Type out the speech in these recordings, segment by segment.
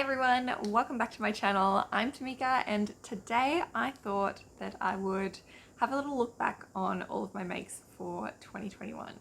Hi everyone, welcome back to my channel. I'm Tamika and today I thought that I would have a little look back on all of my makes for 2021.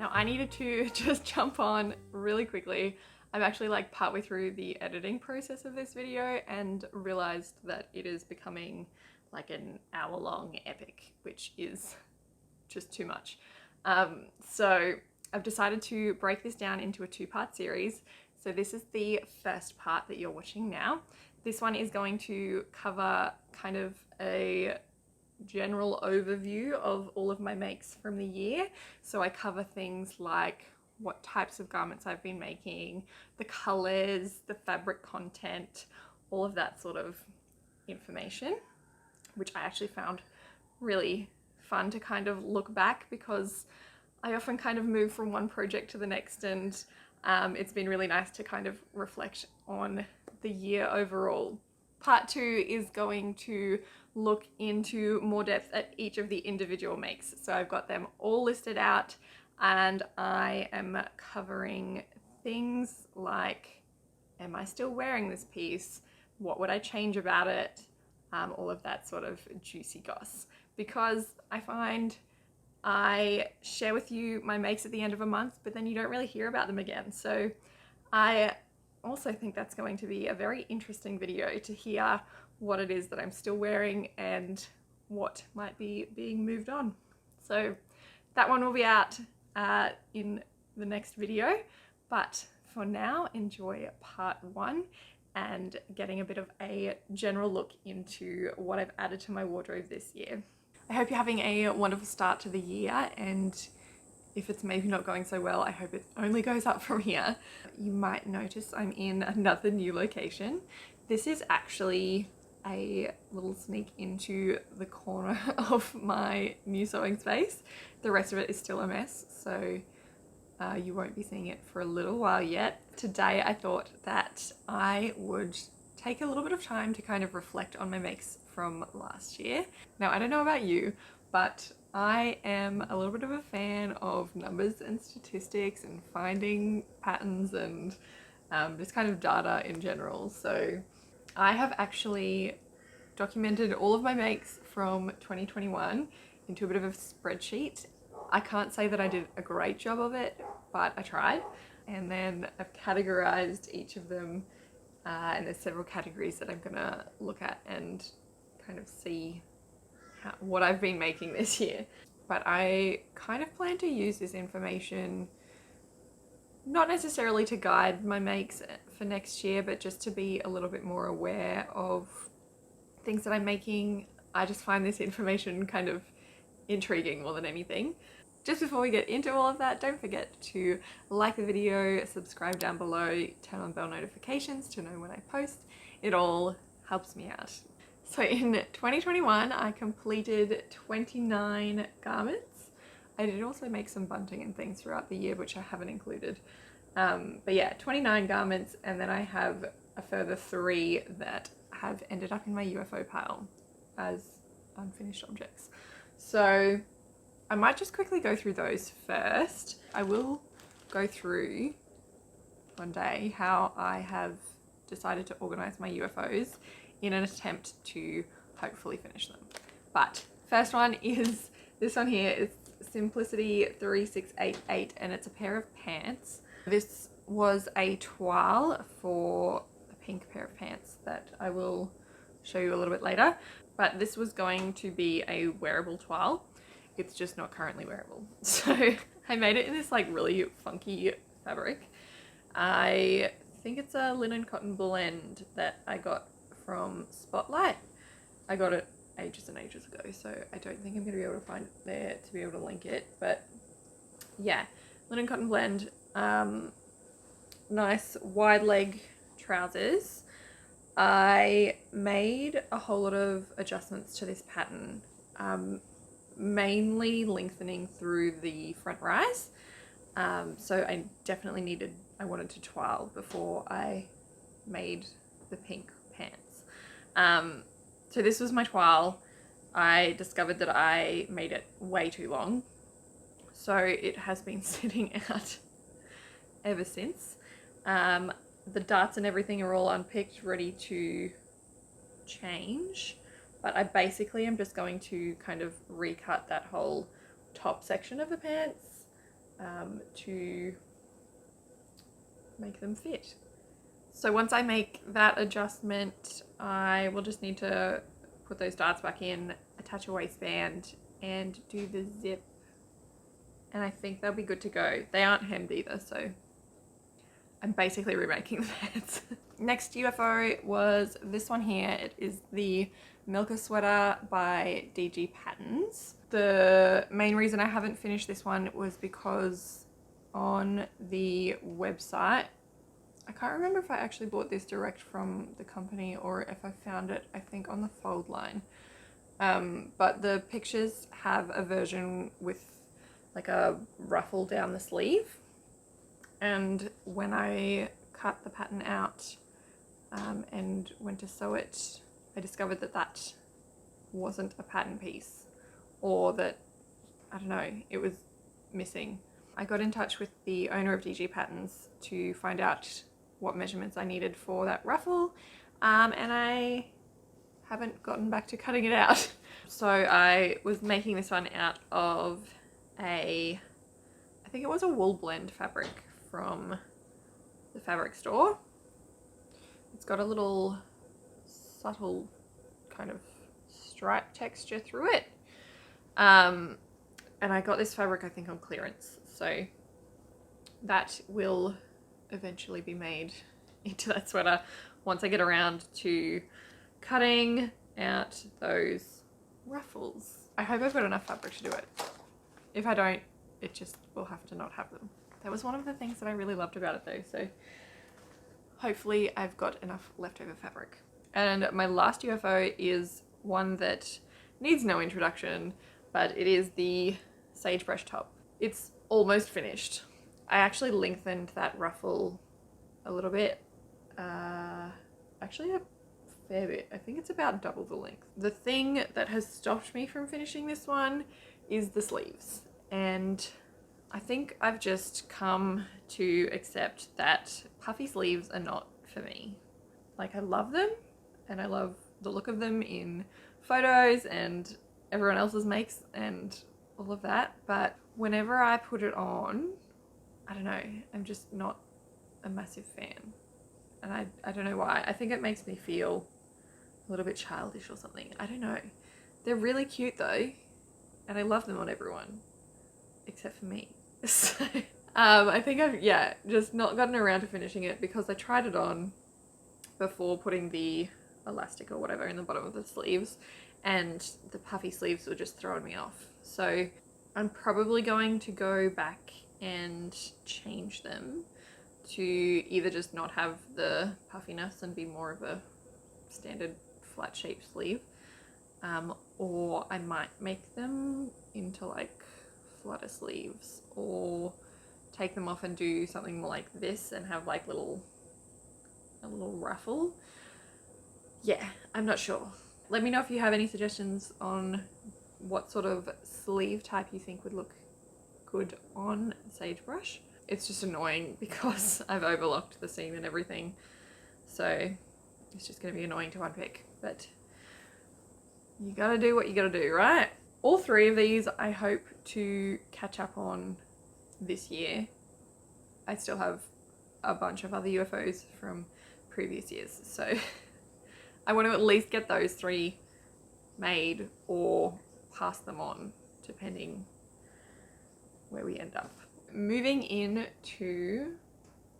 Now I needed to just jump on really quickly. I'm actually like partway through the editing process of this video and realized that it is becoming like an hour-long epic, which is just too much. So I've decided to break this down into a two-part series. So this is the first part that you're watching now. This one is going to cover kind of a general overview of all of my makes from the year. So I cover things like what types of garments I've been making, the colors, the fabric content, all of that sort of information, which I actually found really fun to kind of look back because I often kind of move from one project to the next, and it's been really nice to kind of reflect on the year overall. Part two is going to look into more depth at each of the individual makes. So I've got them all listed out and I am covering things like, am I still wearing this piece? What would I change about it? All of that sort of juicy goss. Because I find I share with you my makes at the end of a month, but then you don't really hear about them again. So I also think that's going to be a very interesting video to hear what it is that I'm still wearing and what might be being moved on. So that one will be out in the next video, but for now, enjoy part one and getting a bit of a general look into what I've added to my wardrobe this year. I hope you're having a wonderful start to the year, and if it's maybe not going so well, I hope it only goes up from here. You might notice I'm in another new location. This is actually a little sneak into the corner of my new sewing space. The rest of it is still a mess, so you won't be seeing it for a little while yet. Today I thought that I would take a little bit of time to kind of reflect on my makes from last year. Now I don't know about you, but I am a little bit of a fan of numbers and statistics and finding patterns and just kind of data in general. So I have actually documented all of my makes from 2021 into a bit of a spreadsheet. I can't say that I did a great job of it, but I tried. And then I've categorized each of them and there's several categories that I'm gonna look at and kind of see what I've been making this year. But I kind of plan to use this information not necessarily to guide my makes for next year, but just to be a little bit more aware of things that I'm making. I just find this information kind of intriguing more than anything. Just before we get into all of that, don't forget to like the video, subscribe down below, turn on bell notifications to know when I post. It all helps me out. So in 2021, I completed 29 garments. I did also make some bunting and things throughout the year, which I haven't included. But yeah, 29 garments, and then I have a further 3 that have ended up in my UFO pile as unfinished objects. So I might just quickly go through those first. I will go through one day how I have decided to organize my UFOs in an attempt to hopefully finish them. But first one is this one here. It's Simplicity 3688 and it's a pair of pants. This was a toile for a pink pair of pants that I will show you a little bit later. But this was going to be a wearable toile. It's just not currently wearable. So I made it in this like really funky fabric. I think it's a linen cotton blend that I got from Spotlight. I got it ages and ages ago, so I don't think I'm gonna be able to find it there to be able to link it, but yeah, linen cotton blend, nice wide leg trousers. I made a whole lot of adjustments to this pattern, mainly lengthening through the front rise. So I definitely wanted to toile before I made the pink pants. So this was my toile. I discovered that I made it way too long. So it has been sitting out ever since. The darts and everything are all unpicked, ready to change, but I basically am just going to kind of recut that whole top section of the pants to make them fit. So once I make that adjustment, I will just need to put those darts back in, attach a waistband, and do the zip, and I think they'll be good to go. They aren't hemmed either, so I'm basically remaking the pants. Next UFO was this one here. It is the Milka sweater by DG Patterns. The main reason I haven't finished this one was because on the website, I can't remember if I actually bought this direct from the company or if I found it, I think, on the fold line. But the pictures have a version with like a ruffle down the sleeve. And when I cut the pattern out and went to sew it, I discovered that that wasn't a pattern piece, or that, I don't know, it was missing. I got in touch with the owner of DG Patterns to find out what measurements I needed for that ruffle, and I haven't gotten back to cutting it out. So I was making this one out of I think it was a wool blend fabric from the fabric store. It's got a little subtle kind of stripe texture through it. And I got this fabric, I think, on clearance. So that will eventually be made into that sweater once I get around to cutting out those ruffles. I hope I've got enough fabric to do it. If I don't, it just will have to not have them. That was one of the things that I really loved about it though, so hopefully I've got enough leftover fabric. And my last UFO is one that needs no introduction, but it is the sagebrush top. It's almost finished. I actually lengthened that ruffle a little bit, actually a fair bit. I think it's about double the length. The thing that has stopped me from finishing this one is the sleeves, and I think I've just come to accept that puffy sleeves are not for me. Like, I love them and I love the look of them in photos and everyone else's makes and all of that, but whenever I put it on, I don't know, I'm just not a massive fan. And I don't know why. I think it makes me feel a little bit childish or something. I don't know. They're really cute though, and I love them on everyone except for me. So I think I've, yeah, just not gotten around to finishing it because I tried it on before putting the elastic or whatever in the bottom of the sleeves, and the puffy sleeves were just throwing me off. So I'm probably going to go back and change them to either just not have the puffiness and be more of a standard flat shaped sleeve, or I might make them into like flutter sleeves, or take them off and do something more like this and have like a little ruffle. Yeah, I'm not sure. Let me know if you have any suggestions on what sort of sleeve type you think would look good on sagebrush. It's just annoying because I've overlocked the seam and everything, so it's just going to be annoying to unpick, but you gotta do what you gotta do, right? All three of these I hope to catch up on this year. I still have a bunch of other UFOs from previous years, so I want to at least get those three made or pass them on, depending where we end up. Moving into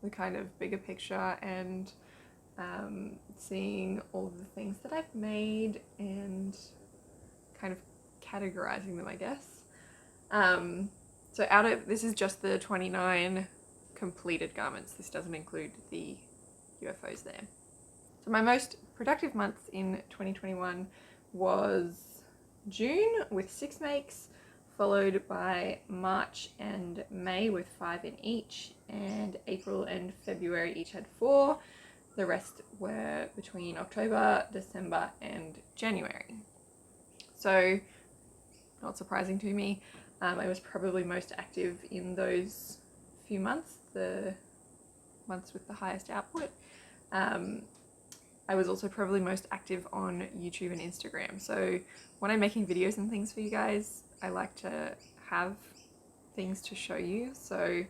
the kind of bigger picture and seeing all of the things that I've made and kind of categorizing them, I guess. So out of, this is just the 29 completed garments. This doesn't include the UFOs there. So my most productive month in 2021 was June with 6 makes, followed by March and May with 5 in each, and April and February each had 4. The rest were between October, December and January. So, not surprising to me, I was probably most active in those few months, the months with the highest output. I was also probably most active on YouTube and Instagram. So when I'm making videos and things for you guys, I like to have things to show you. So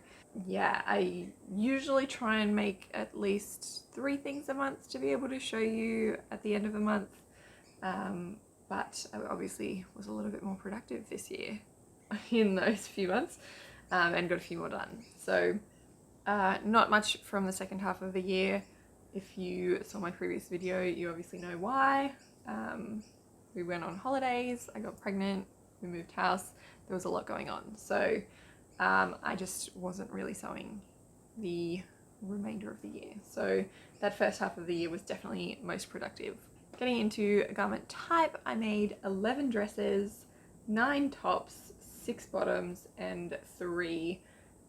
yeah, I usually try and make at least 3 things a month to be able to show you at the end of a month. But I obviously was a little bit more productive this year in those few months, and got a few more done. So not much from the second half of the year. If you saw my previous video, you obviously know why. We went on holidays, I got pregnant, we moved house, there was a lot going on. So I just wasn't really sewing the remainder of the year. So that first half of the year was definitely most productive. Getting into garment type, I made 11 dresses, 9 tops, 6 bottoms, and 3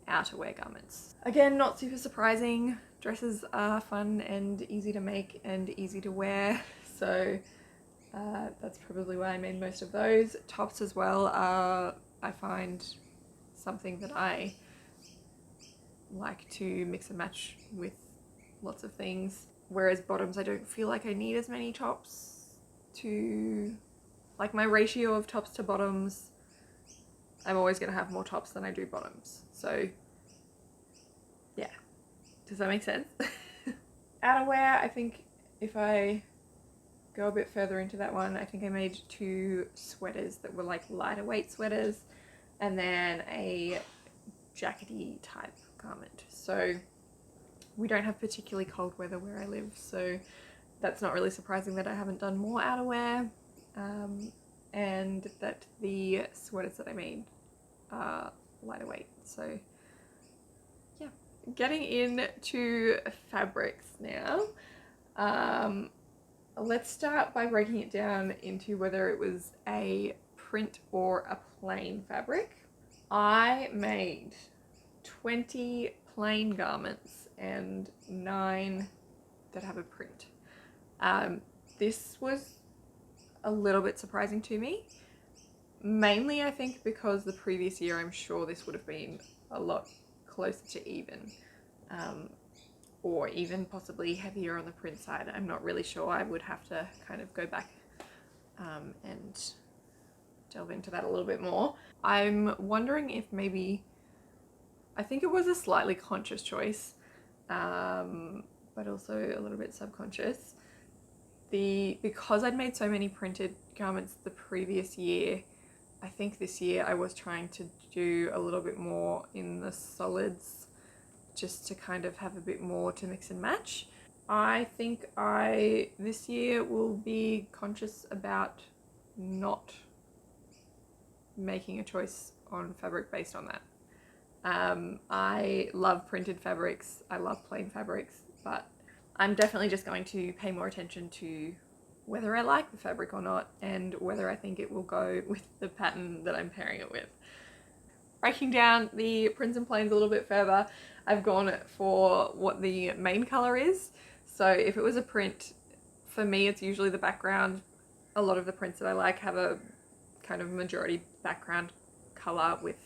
outerwear garments. Again, not super surprising. Dresses are fun and easy to make and easy to wear, so that's probably why I made most of those. Tops as well are, I find, something that I like to mix and match with lots of things, whereas bottoms I don't feel like I need as many tops to, like, my ratio of tops to bottoms, I'm always going to have more tops than I do bottoms. So yeah, does that make sense? Outerwear, I think if I go a bit further into that one, I think I made 2 sweaters that were like lighter weight sweaters, and then a jackety type garment. So we don't have particularly cold weather where I live, so that's not really surprising that I haven't done more outerwear, and that the sweaters that I made are lighter weight. So yeah, getting into fabrics now. Let's start by breaking it down into whether it was a print or a plain fabric. I made 20 plain garments and 9 that have a print. This was a little bit surprising to me, mainly I think because the previous year I'm sure this would have been a lot closer to even, or even possibly heavier on the print side. I'm not really sure. I would have to kind of go back and delve into that a little bit more. I'm wondering if maybe, I think it was a slightly conscious choice, but also a little bit subconscious. Because I'd made so many printed garments the previous year, I think this year I was trying to do a little bit more in the solids, just to kind of have a bit more to mix and match. I think this year will be conscious about not making a choice on fabric based on that. I love printed fabrics, I love plain fabrics, but I'm definitely just going to pay more attention to whether I like the fabric or not, and whether I think it will go with the pattern that I'm pairing it with. Breaking down the prints and plains a little bit further, I've gone for what the main color is. So if it was a print, for me it's usually the background. A lot of the prints that I like have a kind of majority background color with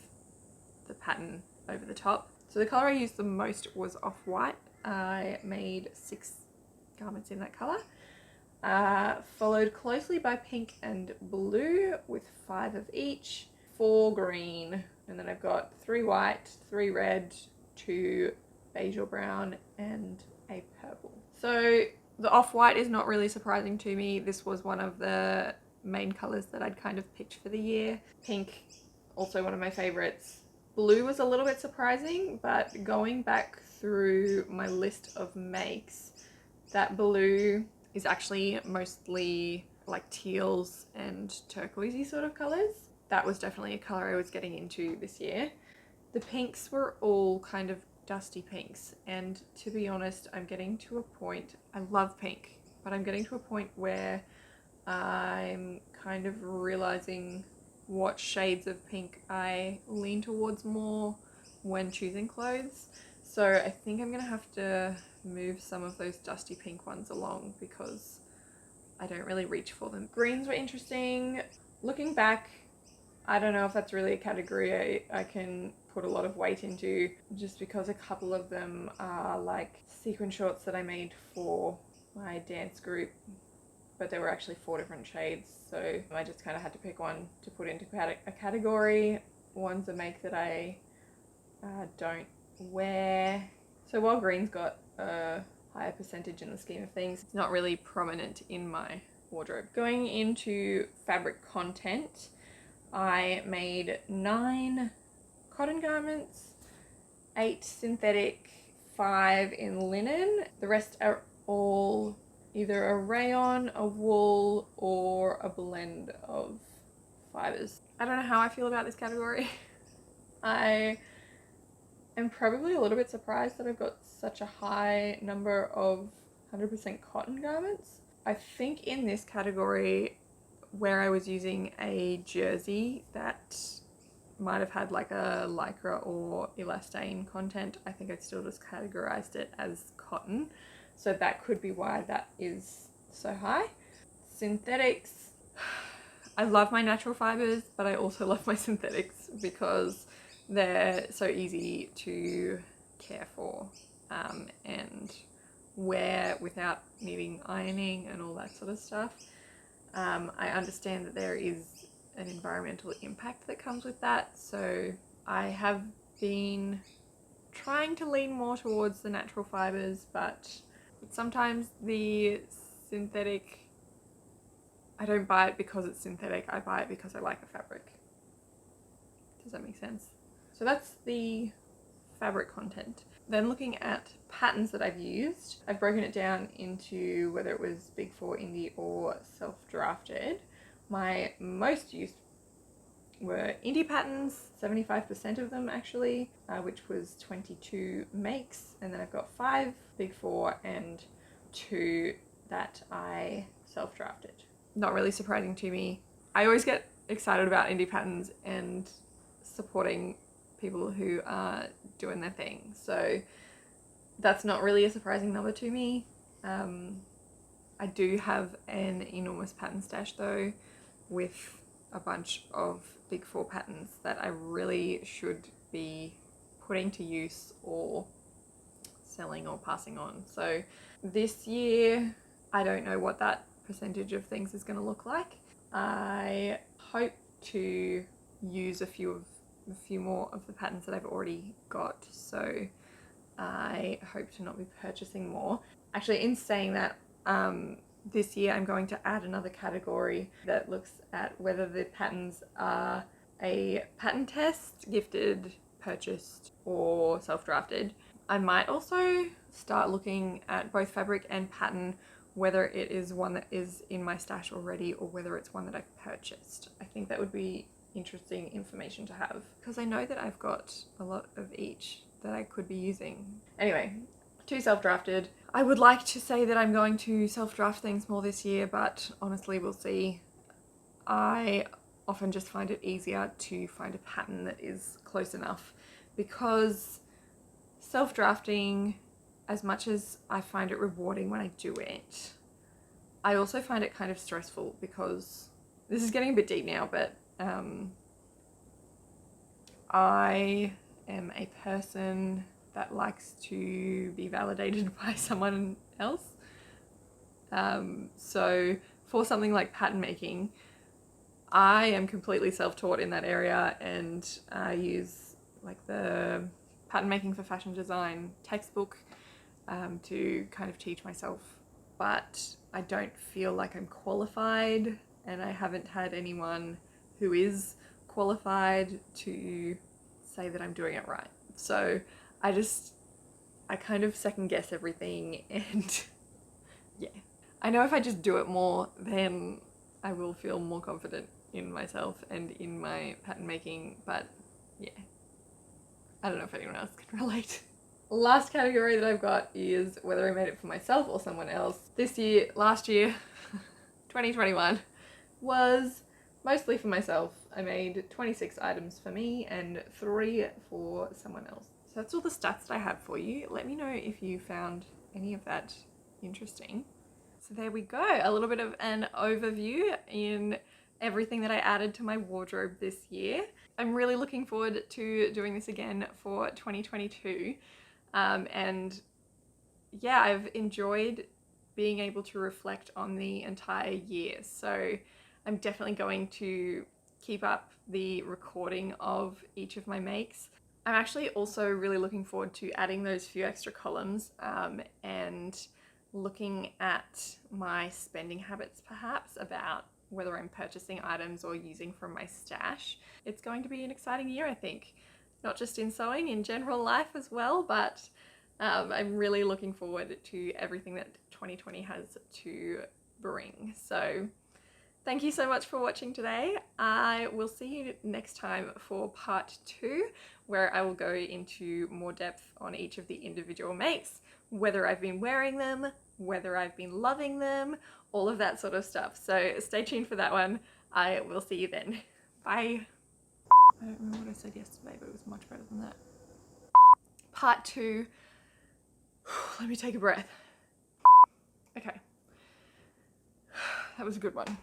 the pattern over the top. So the color I used the most was off-white. I made 6 garments in that color, followed closely by pink and blue with 5 of each, 4 green, and then I've got 3 white, 3 red, 2 beige or brown, and a purple. So the off-white is not really surprising to me. This was one of the main colors that I'd kind of picked for the year. Pink, also one of my favorites. Blue was a little bit surprising, but going back through my list of makes, that blue is actually mostly like teals and turquoisey sort of colors. That was definitely a color I was getting into this year. The pinks were all kind of dusty pinks, and to be honest, I'm getting to a point, I love pink, but I'm getting to a point where I'm kind of realizing what shades of pink I lean towards more when choosing clothes. So I think I'm gonna have to move some of those dusty pink ones along because I don't really reach for them. Greens were interesting. Looking back, I don't know if that's really a category I can put a lot of weight into, just because a couple of them are like sequin shorts that I made for my dance group, but there were actually 4 different shades, so I just kind of had to pick one to put into a category. One's a make that I don't wear. So while green's got a higher percentage in the scheme of things, it's not really prominent in my wardrobe. Going into fabric content, I made 9 cotton garments, 8 synthetic, 5 in linen. The rest are all either a rayon, a wool, or a blend of fibers. I don't know how I feel about this category. I am probably a little bit surprised that I've got such a high number of 100% cotton garments. I think in this category, where I was using a jersey that might have had like a lycra or elastane content, I think I'd still just categorized it as cotton. So that could be why that is so high. Synthetics, I love my natural fibers, but I also love my synthetics because they're so easy to care for and wear without needing ironing and all that sort of stuff. I understand that there is an environmental impact that comes with that, so I have been trying to lean more towards the natural fibers, but sometimes the synthetic, I don't buy it because it's synthetic, I buy it because I like the fabric. Does that make sense? So that's the fabric content. Then looking at patterns that I've used, I've broken it down into whether it was Big 4 indie or self-drafted. My most used were indie patterns, 75% of them actually, which was 22 makes, and then I've got 5 Big 4 and 2 that I self-drafted. Not really surprising to me. I always get excited about indie patterns and supporting people who are doing their thing, so that's not really a surprising number to me. I do have an enormous pattern stash though, with a bunch of Big 4 patterns that I really should be putting to use or selling or passing on. So this year, I don't know what that percentage of things is going to look like. I hope to use a few more of the patterns that I've already got, so I hope to not be purchasing more. Actually, in saying that, this year I'm going to add another category that looks at whether the patterns are a pattern test, gifted, purchased, or self-drafted. I might also start looking at both fabric and pattern, whether it is one that is in my stash already or whether it's one that I've purchased. I think that would be interesting information to have, because I know that I've got a lot of each that I could be using. Anyway, 2 self-drafted. I would like to say that I'm going to self-draft things more this year, but honestly we'll see. I often just find it easier to find a pattern that is close enough, because self-drafting, as much as I find it rewarding when I do it, I also find it kind of stressful, because this is getting a bit deep now, but I am a person that likes to be validated by someone else. So for something like pattern making, I am completely self-taught in that area, and I use like the pattern making for fashion design textbook to kind of teach myself, but I don't feel like I'm qualified, and I haven't had anyone who is qualified to say that I'm doing it right. So I kind of second guess everything, and yeah. I know if I just do it more, then I will feel more confident in myself and in my pattern making, but yeah. I don't know if anyone else can relate. Last category that I've got is whether I made it for myself or someone else. Last year, 2021, was mostly for myself. I made 26 items for me and 3 for someone else. So that's all the stats that I have for you. Let me know if you found any of that interesting. So there we go, a little bit of an overview in everything that I added to my wardrobe this year. I'm really looking forward to doing this again for 2022. And yeah, I've enjoyed being able to reflect on the entire year. So I'm definitely going to keep up the recording of each of my makes. I'm actually also really looking forward to adding those few extra columns and looking at my spending habits perhaps, about whether I'm purchasing items or using from my stash. It's going to be an exciting year, I think. Not just in sewing, in general life as well, but I'm really looking forward to everything that 2020 has to bring. So thank you so much for watching today. I will see you next time for part 2, where I will go into more depth on each of the individual makes, whether I've been wearing them, whether I've been loving them, all of that sort of stuff. So stay tuned for that one. I will see you then. Bye. I don't remember what I said yesterday, but it was much better than that. Part 2. Let me take a breath. Okay. That was a good one.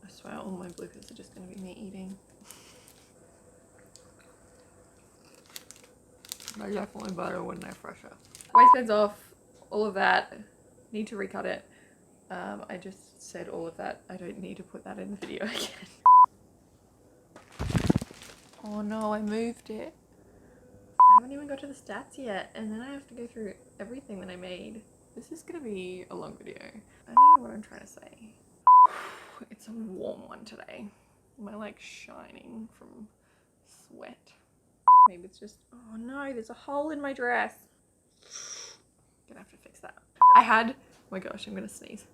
I swear all my bloopers are just going to be me eating. They're definitely better when they're fresher. Waistbands off, all of that. Need to recut it. I just said all of that. I don't need to put that in the video again. Oh no, I moved it. I haven't even got to the stats yet, and then I have to go through everything that I made. This is gonna be a long video. I don't know what I'm trying to say. It's a warm one today. Am I like shining from sweat? Maybe it's just, oh no, there's a hole in my dress. Gonna have to fix that. Oh my gosh, I'm gonna sneeze.